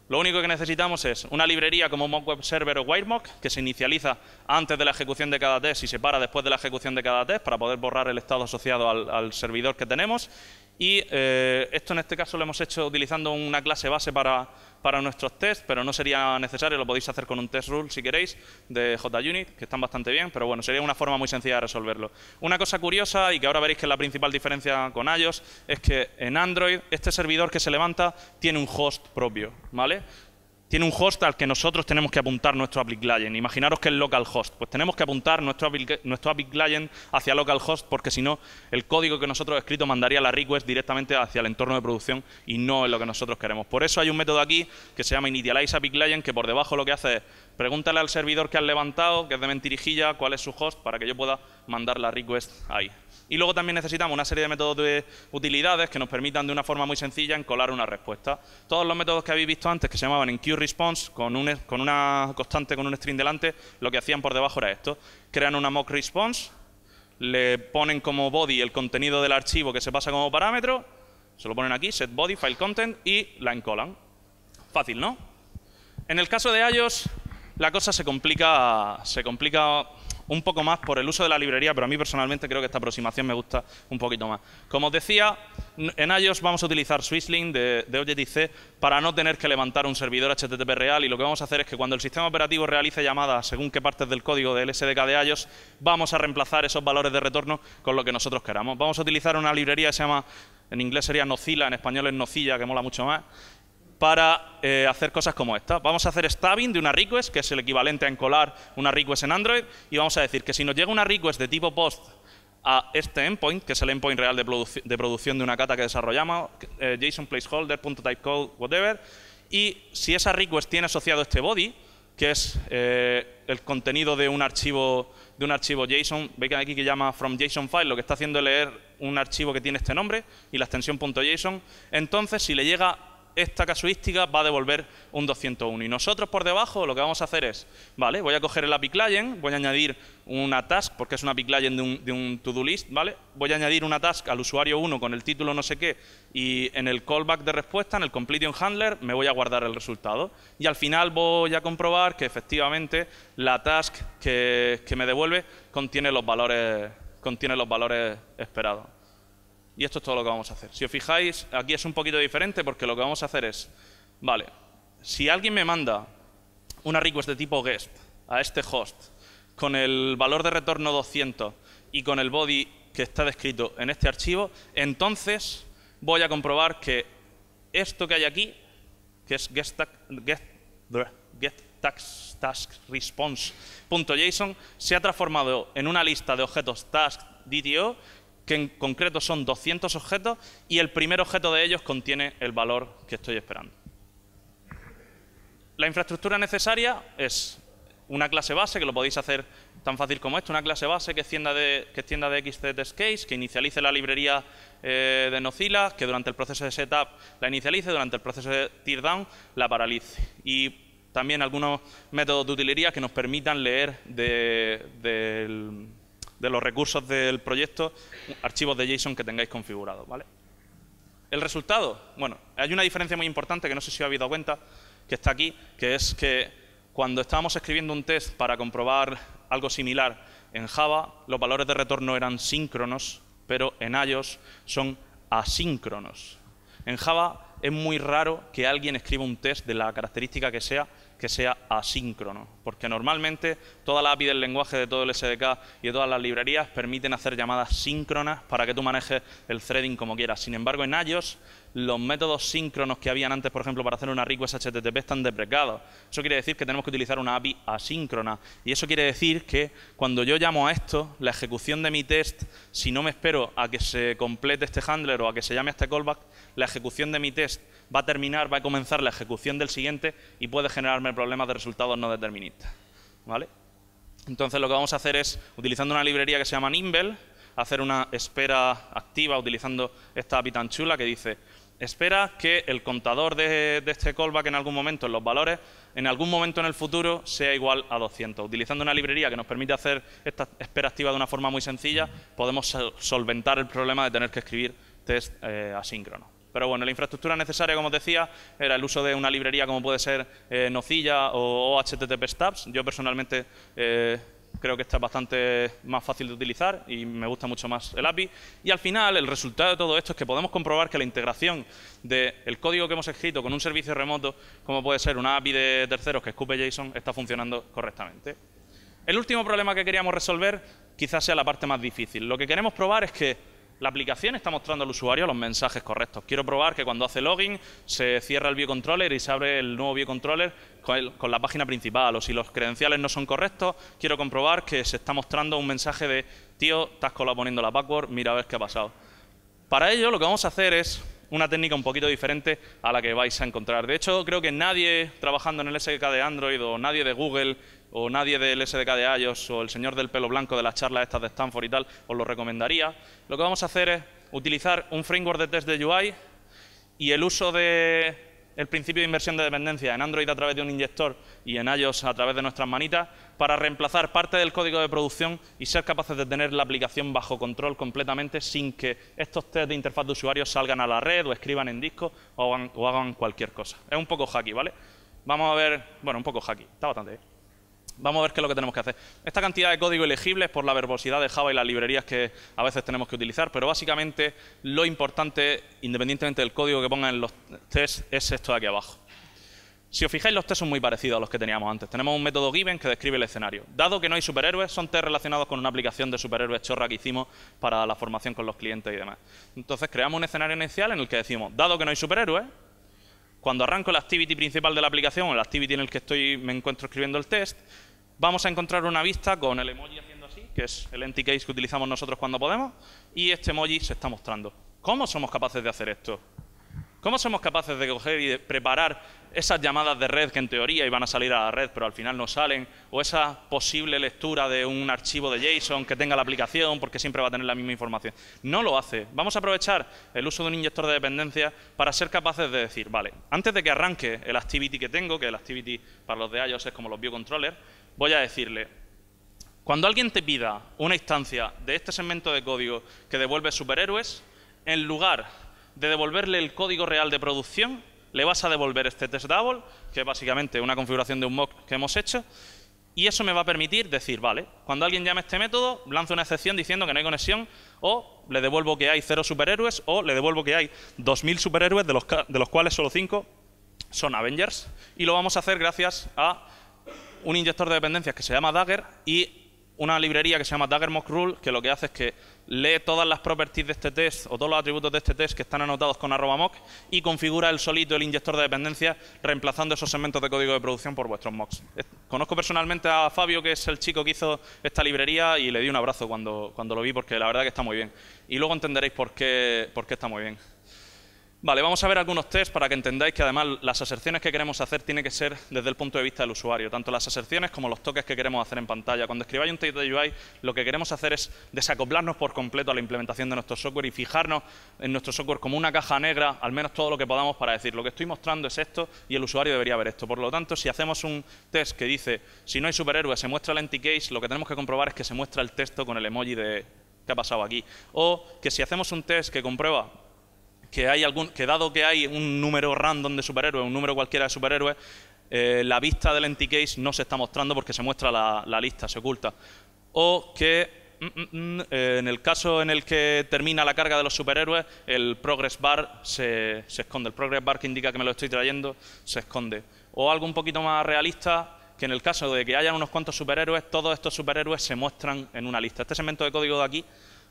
Lo único que necesitamos es una librería como Mock Web Server o WireMock que se inicializa antes de la ejecución de cada test y se para después de la ejecución de cada test para poder borrar el estado asociado al servidor que tenemos. Y esto en este caso lo hemos hecho utilizando una clase base para nuestros tests, pero no sería necesario, lo podéis hacer con un test rule si queréis, de JUnit, que están bastante bien, pero bueno, sería una forma muy sencilla de resolverlo. Una cosa curiosa, y que ahora veréis que es la principal diferencia con iOS, es que en Android este servidor que se levanta tiene un host propio, ¿vale? Tiene un host al que nosotros tenemos que apuntar nuestro API Client. Imaginaros que es localhost. Pues tenemos que apuntar nuestro API Client hacia localhost porque si no, el código que nosotros hemos escrito mandaría la request directamente hacia el entorno de producción y no es lo que nosotros queremos. Por eso hay un método aquí que se llama initialize API Client que por debajo lo que hace es pregúntale al servidor que has levantado, que es de mentirijilla, cuál es su host para que yo pueda mandar la request ahí. Y luego también necesitamos una serie de métodos de utilidades que nos permitan de una forma muy sencilla encolar una respuesta. Todos los métodos que habéis visto antes, que se llamaban enqueueResponse, con una constante con un string delante, lo que hacían por debajo era esto. Crean una mock response, le ponen como body el contenido del archivo que se pasa como parámetro, se lo ponen aquí, set body, file content, y la encolan. Fácil, ¿no? En el caso de iOS, la cosa se complica un poco más por el uso de la librería, pero a mí personalmente creo que esta aproximación me gusta un poquito más. Como os decía, en iOS vamos a utilizar Swizzling de Objective-C para no tener que levantar un servidor HTTP real, y lo que vamos a hacer es que cuando el sistema operativo realice llamadas según qué partes del código del SDK de iOS, vamos a reemplazar esos valores de retorno con lo que nosotros queramos. Vamos a utilizar una librería que se llama, en inglés sería Nozilla, en español es Nocilla, que mola mucho más, para hacer cosas como esta. Vamos a hacer stubbing de una request, que es el equivalente a encolar una request en Android, y vamos a decir que si nos llega una request de tipo post a este endpoint, que es el endpoint real de producción de una cata que desarrollamos, JSON placeholder, .typecode, whatever, y si esa request tiene asociado este body, que es el contenido de un archivo JSON, veis aquí que llama from JSON file, lo que está haciendo es leer un archivo que tiene este nombre y la extensión .json, entonces si le llega esta casuística va a devolver un 201. Y nosotros por debajo lo que vamos a hacer es, vale, voy a coger el API client, voy a añadir una task, porque es un API client de un to-do list, ¿vale? Voy a añadir una task al usuario 1 con el título no sé qué, y en el callback de respuesta, en el completion handler, me voy a guardar el resultado. Y al final voy a comprobar que efectivamente la task que me devuelve contiene los valores esperados. Y esto es todo lo que vamos a hacer. Si os fijáis, aquí es un poquito diferente porque lo que vamos a hacer es, vale, si alguien me manda una request de tipo guest a este host con el valor de retorno 200 y con el body que está descrito en este archivo, entonces voy a comprobar que esto que hay aquí, que es getTaskResponse.json, se ha transformado en una lista de objetos task DTO, que en concreto son 200 objetos, y el primer objeto de ellos contiene el valor que estoy esperando. La infraestructura necesaria es una clase base, que lo podéis hacer tan fácil como esto, una clase base que extienda de XCTestCase, que inicialice la librería de Nozilla, que durante el proceso de setup la inicialice, durante el proceso de teardown la paralice. Y también algunos métodos de utilería que nos permitan leer de los recursos del proyecto archivos de JSON que tengáis configurados, ¿vale? El resultado, bueno, hay una diferencia muy importante que no sé si os habéis dado cuenta, que está aquí, que es que cuando estábamos escribiendo un test para comprobar algo similar en Java, los valores de retorno eran síncronos, pero en iOS son asíncronos. En Java es muy raro que alguien escriba un test de la característica que sea asíncrono, porque normalmente toda la API del lenguaje de todo el SDK y de todas las librerías permiten hacer llamadas síncronas para que tú manejes el threading como quieras. Sin embargo, en iOS los métodos síncronos que habían antes, por ejemplo, para hacer una request HTTP están deprecados. Eso quiere decir que tenemos que utilizar una API asíncrona, y eso quiere decir que cuando yo llamo a esto, la ejecución de mi test, si no me espero a que se complete este handler o a que se llame a este callback, la ejecución de mi test va a terminar, va a comenzar la ejecución del siguiente y puede generarme problemas de resultados no deterministas, ¿vale? Entonces lo que vamos a hacer es, utilizando una librería que se llama Nimble, hacer una espera activa utilizando esta API tan chula que dice: espera que el contador de este callback en algún momento en los valores, en algún momento en el futuro, sea igual a 200. Utilizando una librería que nos permite hacer esta espera activa de una forma muy sencilla, podemos solventar el problema de tener que escribir test asíncronos. Pero bueno, la infraestructura necesaria, como os decía, era el uso de una librería como puede ser Nozilla o HTTP Stubs. Yo personalmente creo que esta es bastante más fácil de utilizar y me gusta mucho más el API. Y al final, el resultado de todo esto es que podemos comprobar que la integración del código que hemos escrito con un servicio remoto, como puede ser una API de terceros que escupe JSON, está funcionando correctamente. El último problema que queríamos resolver quizás sea la parte más difícil. Lo que queremos probar es que la aplicación está mostrando al usuario los mensajes correctos. Quiero probar que cuando hace login se cierra el biocontroller y se abre el nuevo biocontroller con la página principal. O si los credenciales no son correctos, quiero comprobar que se está mostrando un mensaje de: tío, te has colado poniendo la password, mira a ver qué ha pasado. Para ello lo que vamos a hacer es una técnica un poquito diferente a la que vais a encontrar. De hecho, creo que nadie trabajando en el SDK de Android, o nadie de Google, o nadie del SDK de iOS, o el señor del pelo blanco de las charlas estas de Stanford y tal, os lo recomendaría. Lo que vamos a hacer es utilizar un framework de test de UI y el uso de el principio de inversión de dependencia en Android a través de un inyector y en iOS a través de nuestras manitas para reemplazar parte del código de producción y ser capaces de tener la aplicación bajo control completamente sin que estos test de interfaz de usuario salgan a la red o escriban en disco o hagan cualquier cosa. Es un poco hacky, ¿vale? Vamos a ver, bueno, un poco hacky, está bastante bien. Vamos a ver qué es lo que tenemos que hacer. Esta cantidad de código elegible es por la verbosidad de Java y las librerías que a veces tenemos que utilizar, pero básicamente lo importante, independientemente del código que pongan en los tests, es esto de aquí abajo. Si os fijáis, los tests son muy parecidos a los que teníamos antes. Tenemos un método given que describe el escenario. Dado que no hay superhéroes, son tests relacionados con una aplicación de superhéroes chorra que hicimos para la formación con los clientes y demás. Entonces creamos un escenario inicial en el que decimos, dado que no hay superhéroes, cuando arranco la activity principal de la aplicación, o el activity en el que me encuentro escribiendo el test, vamos a encontrar una vista con el emoji haciendo así, que es el empty case que utilizamos nosotros cuando podemos, y este emoji se está mostrando. ¿Cómo somos capaces de hacer esto? ¿Cómo somos capaces de coger y de preparar esas llamadas de red que en teoría iban a salir a la red pero al final no salen? O esa posible lectura de un archivo de JSON que tenga la aplicación porque siempre va a tener la misma información. No lo hace. Vamos a aprovechar el uso de un inyector de dependencia para ser capaces de decir, vale, antes de que arranque el activity que tengo, que el activity para los de iOS es como los view controllers, voy a decirle, cuando alguien te pida una instancia de este segmento de código que devuelve superhéroes, en lugar de devolverle el código real de producción, le vas a devolver este test double, que es básicamente una configuración de un mock que hemos hecho, y eso me va a permitir decir, vale, cuando alguien llame este método, lanzo una excepción diciendo que no hay conexión, o le devuelvo que hay 0 superhéroes, o le devuelvo que hay 2000 superhéroes, de los cuales solo 5 son Avengers, y lo vamos a hacer gracias a un inyector de dependencias que se llama Dagger y una librería que se llama Dagger Mock Rule, que lo que hace es que lee todas las properties de este test o todos los atributos de este test que están anotados con @mock y configura él solito el inyector de dependencias reemplazando esos segmentos de código de producción por vuestros mocks. Conozco personalmente a Fabio, que es el chico que hizo esta librería, y le di un abrazo cuando lo vi porque la verdad que está muy bien. Y luego entenderéis por qué está muy bien. Vale, vamos a ver algunos tests para que entendáis que además las aserciones que queremos hacer tienen que ser desde el punto de vista del usuario, tanto las aserciones como los toques que queremos hacer en pantalla. Cuando escribáis un test de UI, lo que queremos hacer es desacoplarnos por completo a la implementación de nuestro software y fijarnos en nuestro software como una caja negra, al menos todo lo que podamos, para decir, lo que estoy mostrando es esto y el usuario debería ver esto. Por lo tanto, si hacemos un test que dice, si no hay superhéroe, se muestra el empty case, lo que tenemos que comprobar es que se muestra el texto con el emoji de ¿qué ha pasado aquí? O que si hacemos un test que comprueba que dado que hay un número random de superhéroes, un número cualquiera de superhéroes, la vista del empty case no se está mostrando porque se muestra la lista, se oculta. O que en el caso en el que termina la carga de los superhéroes, el progress bar se esconde. El progress bar que indica que me lo estoy trayendo se esconde. O algo un poquito más realista, que en el caso de que hayan unos cuantos superhéroes, todos estos superhéroes se muestran en una lista. Este segmento de código de aquí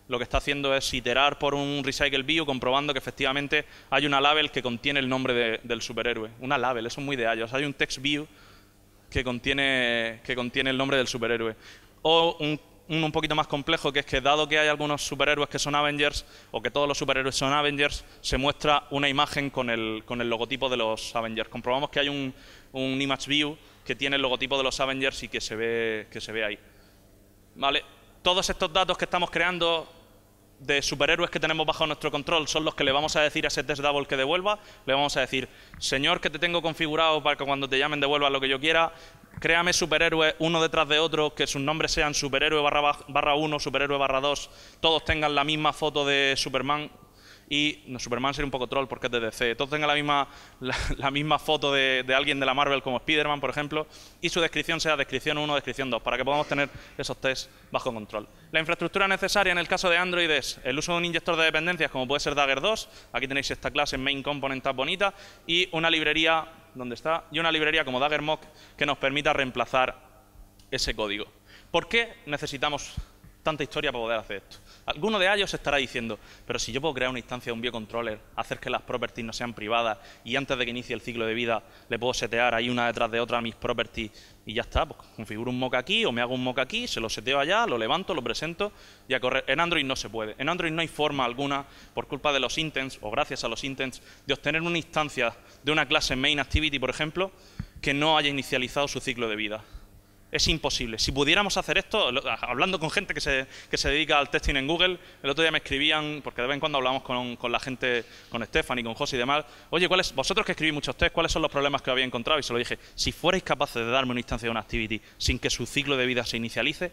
lo que está haciendo es iterar por un recycle view comprobando que efectivamente hay una label que contiene el nombre del superhéroe. Una label, eso es muy de iOS. Hay un text view que contiene el nombre del superhéroe. O un poquito más complejo, que es que dado que hay algunos superhéroes que son Avengers o que todos los superhéroes son Avengers, se muestra una imagen con el logotipo de los Avengers. Comprobamos que hay un image view que tiene el logotipo de los Avengers y que se ve ahí. ¿Vale? Todos estos datos que estamos creando de superhéroes que tenemos bajo nuestro control son los que le vamos a decir a ese test double que devuelva. Le vamos a decir, señor, que te tengo configurado para que cuando te llamen devuelva lo que yo quiera, créame superhéroes uno detrás de otro, que sus nombres sean superhéroe /1, superhéroe /2, todos tengan la misma foto de Superman. Y no, Superman sería un poco troll porque es de DC. Todos tengan la misma foto de alguien de la Marvel como Spider-Man, por ejemplo, y su descripción sea descripción 1 o descripción 2, para que podamos tener esos tests bajo control. La infraestructura necesaria en el caso de Android es el uso de un inyector de dependencias, como puede ser Dagger 2. Aquí tenéis esta clase main component tab bonita, y una librería, ¿dónde está? Y una librería como Dagger Mock que nos permita reemplazar ese código. ¿Por qué necesitamos tanta historia para poder hacer esto? Alguno de ellos estará diciendo, pero si yo puedo crear una instancia de un biocontroller, hacer que las properties no sean privadas y antes de que inicie el ciclo de vida le puedo setear ahí una detrás de otra a mis properties y ya está, pues configuro un mock aquí o me hago un mock aquí, se lo seteo allá, lo levanto, lo presento y a correr. En Android no se puede. En Android no hay forma alguna, por culpa de los intents o gracias a los intents, de obtener una instancia de una clase main activity, por ejemplo, que no haya inicializado su ciclo de vida. Es imposible. Si pudiéramos hacer esto, hablando con gente que se dedica al testing en Google, el otro día me escribían, porque de vez en cuando hablamos con la gente, con Stephanie, con José y demás, oye, vosotros que escribís muchos tests, ¿cuáles son los problemas que habéis encontrado? Y se lo dije, si fuerais capaces de darme una instancia de una activity sin que su ciclo de vida se inicialice,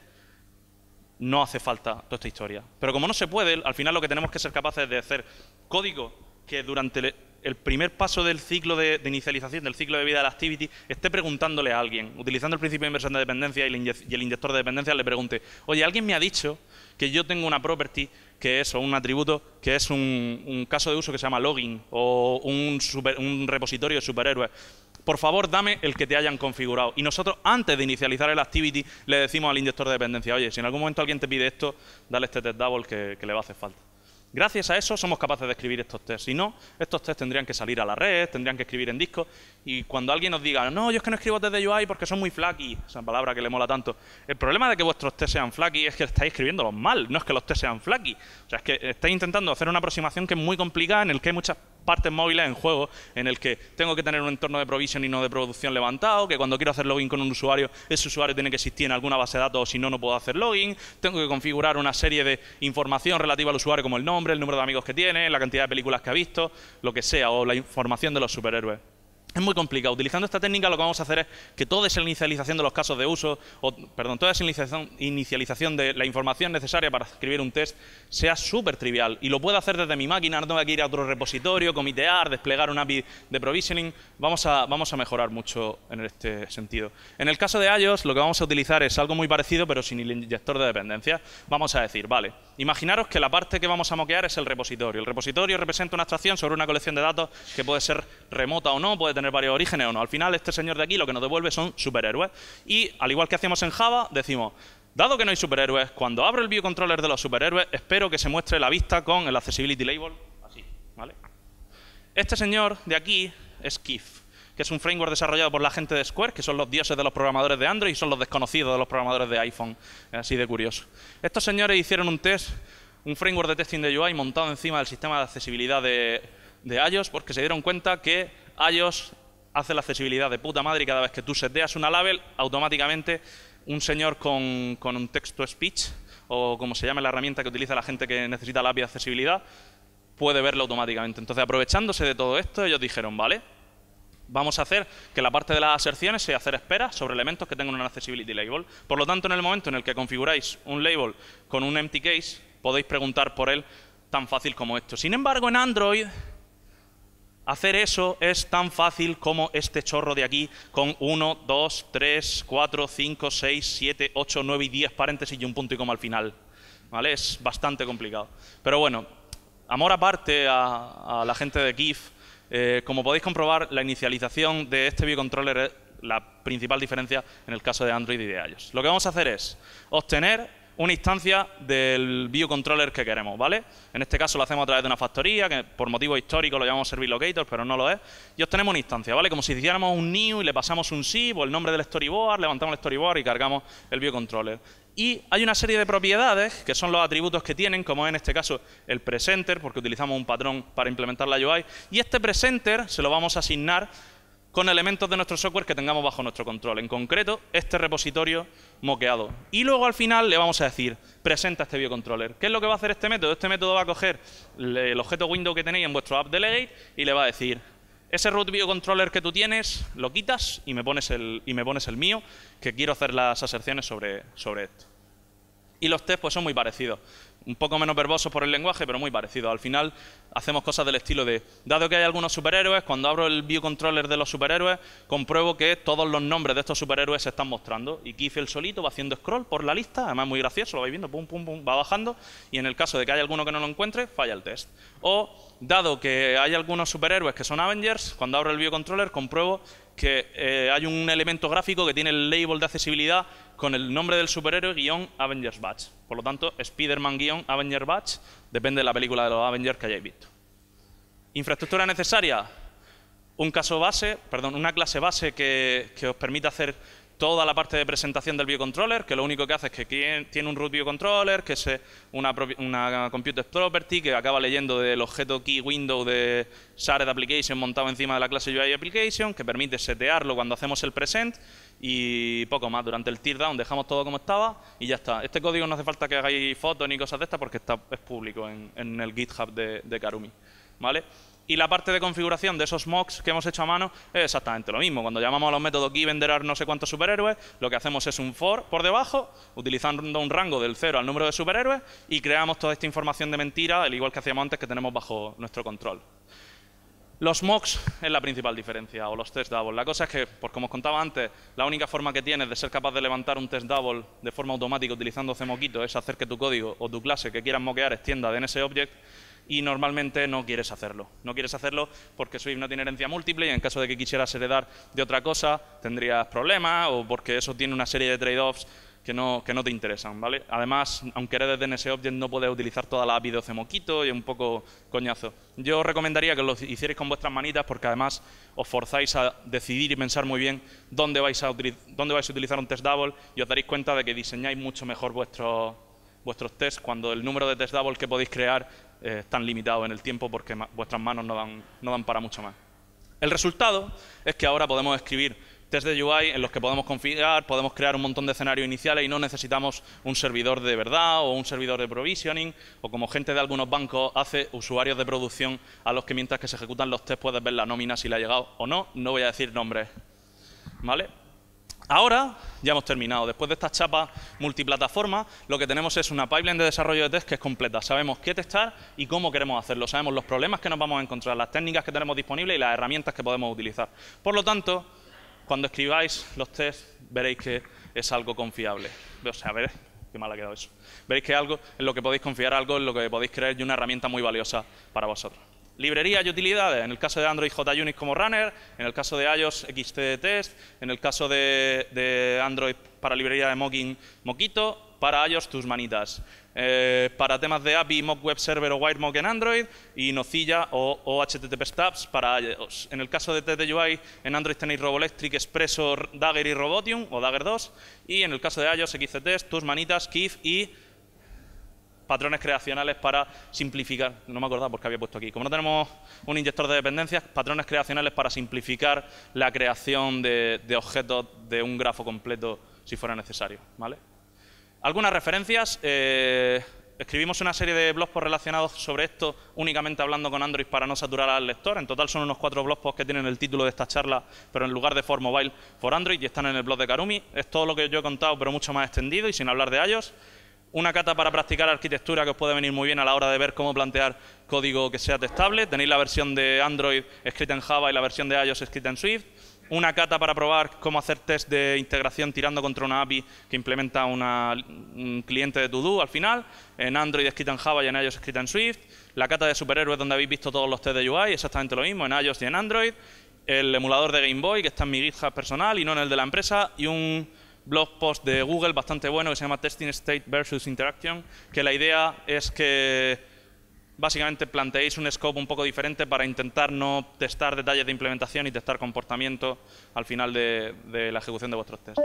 no hace falta toda esta historia. Pero como no se puede, al final lo que tenemos que ser capaces de hacer código que durante el primer paso del ciclo de inicialización, del ciclo de vida de la activity, esté preguntándole a alguien, utilizando el principio de inversión de dependencia y el inyector de dependencia, le pregunte, oye, alguien me ha dicho que yo tengo una property que es, o un atributo, que es un caso de uso que se llama login, o un repositorio de superhéroes. Por favor, dame el que te hayan configurado. Y nosotros, antes de inicializar el activity, le decimos al inyector de dependencia, oye, si en algún momento alguien te pide esto, dale este test double que le va a hacer falta. Gracias a eso somos capaces de escribir estos tests. Si no, estos tests tendrían que salir a la red, tendrían que escribir en disco. Y cuando alguien nos diga, no, yo es que no escribo test de UI porque son muy flaky, esa palabra que le mola tanto. El problema de que vuestros tests sean flaky es que estáis escribiéndolos mal, no es que los tests sean flaky. O sea, es que estáis intentando hacer una aproximación que es muy complicada, en el que hay muchas partes móviles en juego, en el que tengo que tener un entorno de provision y no de producción levantado, que cuando quiero hacer login con un usuario, ese usuario tiene que existir en alguna base de datos, o si no, no puedo hacer login. Tengo que configurar una serie de información relativa al usuario, como el nombre, el número de amigos que tiene, la cantidad de películas que ha visto, lo que sea, o la información de los superhéroes. Es muy complicado. Utilizando esta técnica lo que vamos a hacer es que toda esa inicialización de los casos de uso, toda esa inicialización de la información necesaria para escribir un test sea súper trivial. Y lo puedo hacer desde mi máquina, no tengo que ir a otro repositorio, comitear, desplegar una API de provisioning. Vamos a mejorar mucho en este sentido. En el caso de iOS lo que vamos a utilizar es algo muy parecido, pero sin el inyector de dependencias. Vamos a decir, vale, imaginaros que la parte que vamos a moquear es el repositorio. El repositorio representa una abstracción sobre una colección de datos que puede ser remota o no, puede tener varios orígenes o no. Al final, este señor de aquí lo que nos devuelve son superhéroes. Y, al igual que hacíamos en Java, decimos, dado que no hay superhéroes, cuando abro el view controller de los superhéroes, espero que se muestre la vista con el accessibility label, así, ¿vale? Este señor de aquí es Kif, que es un framework desarrollado por la gente de Square, que son los dioses de los programadores de Android y son los desconocidos de los programadores de iPhone. Así de curioso. Estos señores hicieron un test, un framework de testing de UI montado encima del sistema de accesibilidad de iOS, porque se dieron cuenta que iOS hace la accesibilidad de puta madre y cada vez que tú seteas una label, automáticamente un señor con un text-to-speech, o como se llame la herramienta que utiliza la gente que necesita la API de accesibilidad, puede verlo automáticamente. Entonces, aprovechándose de todo esto, ellos dijeron, vale, vamos a hacer que la parte de las aserciones sea hacer esperas sobre elementos que tengan un accessibility label. Por lo tanto, en el momento en el que configuráis un label con un empty case, podéis preguntar por él tan fácil como esto. Sin embargo, en Android, hacer eso es tan fácil como este chorro de aquí con 1, 2, 3, 4, 5, 6, 7, 8, 9 y 10 paréntesis y un punto y coma al final. ¿Vale? Es bastante complicado. Pero bueno, amor aparte a la gente de Kif, como podéis comprobar, la inicialización de este view controller es la principal diferencia en el caso de Android y de iOS. Lo que vamos a hacer es obtener una instancia del view controller que queremos, ¿vale? En este caso lo hacemos a través de una factoría, que por motivos históricos lo llamamos service locator, pero no lo es. Y obtenemos una instancia, ¿vale? Como si hiciéramos un new y le pasamos un zip o el nombre del storyboard, levantamos el storyboard y cargamos el view controller. Y hay una serie de propiedades, que son los atributos que tienen, como en este caso el presenter, porque utilizamos un patrón para implementar la UI. Y este presenter se lo vamos a asignar con elementos de nuestro software que tengamos bajo nuestro control. En concreto, este repositorio moqueado. Y luego al final le vamos a decir, presenta este biocontroller. ¿Qué es lo que va a hacer este método? Este método va a coger el objeto window que tenéis en vuestro app delegate y le va a decir, ese root biocontroller que tú tienes, lo quitas y me pones el mío, que quiero hacer las aserciones sobre esto. Y los tests pues son muy parecidos. Un poco menos verbosos por el lenguaje, pero muy parecidos. Al final hacemos cosas del estilo de, dado que hay algunos superhéroes, cuando abro el view controller de los superhéroes, compruebo que todos los nombres de estos superhéroes se están mostrando. Y Kif el solito va haciendo scroll por la lista, además muy gracioso, lo vais viendo, pum, pum, pum, va bajando. Y en el caso de que haya alguno que no lo encuentre, falla el test. O, dado que hay algunos superhéroes que son Avengers, cuando abro el view controller compruebo que hay un elemento gráfico que tiene el label de accesibilidad con el nombre del superhéroe _Avengers Batch. Por lo tanto, Spider-Man _Avengers Batch depende de la película de los Avengers que hayáis visto. Infraestructura necesaria, una clase base que os permite hacer toda la parte de presentación del biocontroller, que lo único que hace es que tiene un root biocontroller, que es una computed property que acaba leyendo del objeto key window de shared application montado encima de la clase UI application, que permite setearlo cuando hacemos el present y poco más. Durante el teardown dejamos todo como estaba y ya está. Este código no hace falta que hagáis fotos ni cosas de estas porque es público en el GitHub de Karumi, ¿vale? Y la parte de configuración de esos mocks que hemos hecho a mano es exactamente lo mismo. Cuando llamamos a los métodos givenDerar no sé cuántos superhéroes, lo que hacemos es un for por debajo, utilizando un rango del 0 al número de superhéroes, y creamos toda esta información de mentira, al igual que hacíamos antes, que tenemos bajo nuestro control. Los mocks es la principal diferencia, o los test double. La cosa es que, pues como os contaba antes, la única forma que tienes de ser capaz de levantar un test double de forma automática utilizando cmoquito es hacer que tu código o tu clase que quieras moquear extienda DNSObject, y normalmente no quieres hacerlo. No quieres hacerlo porque Swift no tiene herencia múltiple y en caso de que quisieras heredar de otra cosa tendrías problemas, o porque eso tiene una serie de trade-offs que no te interesan, ¿vale? Además, aunque heredes DNSObject, no puedes utilizar toda la API de cmoquito y es un poco coñazo. Yo os recomendaría que lo hicierais con vuestras manitas porque además os forzáis a decidir y pensar muy bien dónde vais a utilizar un test double y os daréis cuenta de que diseñáis mucho mejor vuestros tests cuando el número de test double que podéis crear están limitados en el tiempo porque vuestras manos no dan para mucho más. El resultado es que ahora podemos escribir test de UI en los que podemos configurar, podemos crear un montón de escenarios iniciales y no necesitamos un servidor de verdad o un servidor de provisioning, o como gente de algunos bancos hace, usuarios de producción a los que mientras que se ejecutan los tests puedes ver la nómina si le ha llegado o no. No voy a decir nombres, ¿vale? Ahora ya hemos terminado. Después de esta chapa multiplataforma, lo que tenemos es una pipeline de desarrollo de test que es completa. Sabemos qué testar y cómo queremos hacerlo. Sabemos los problemas que nos vamos a encontrar, las técnicas que tenemos disponibles y las herramientas que podemos utilizar. Por lo tanto, cuando escribáis los tests, veréis que es algo confiable. O sea, veréis, qué mal ha quedado eso. Veréis que es algo en lo que podéis confiar, algo en lo que podéis creer y una herramienta muy valiosa para vosotros. Librerías y utilidades, en el caso de Android JUnit como runner, en el caso de iOS XTTest, en el caso de Android para librería de mocking Moquito, para iOS tus manitas. Para temas de API, Mock Web Server o WireMock en Android y Nocilla o HTTP Stubs para iOS. En el caso de TestUI, en Android tenéis Roboelectric, Espresso, Dagger y Robotium o Dagger 2. Y en el caso de iOS, XCTest, tus manitas, Kif y patrones creacionales para simplificar. No me acordaba porque había puesto aquí. Como no tenemos un inyector de dependencias, patrones creacionales para simplificar la creación de objetos de un grafo completo si fuera necesario, ¿vale? Algunas referencias. Escribimos una serie de blog posts relacionados sobre esto, únicamente hablando con Android para no saturar al lector. En total son unos 4 blog posts que tienen el título de esta charla, pero en lugar de For Mobile, For Android, y están en el blog de Karumi. Es todo lo que yo he contado, pero mucho más extendido y sin hablar de iOS. Una cata para practicar arquitectura que os puede venir muy bien a la hora de ver cómo plantear código que sea testable. Tenéis la versión de Android escrita en Java y la versión de iOS escrita en Swift. Una cata para probar cómo hacer test de integración tirando contra una API que implementa un cliente de To-Do al final. En Android escrita en Java y en iOS escrita en Swift. La cata de superhéroes donde habéis visto todos los test de UI, exactamente lo mismo en iOS y en Android. El emulador de Game Boy que está en mi GitHub personal y no en el de la empresa. Y un blog post de Google bastante bueno que se llama Testing State versus Interaction, que la idea es que básicamente planteéis un scope un poco diferente para intentar no testar detalles de implementación y testar comportamiento al final de la ejecución de vuestros tests.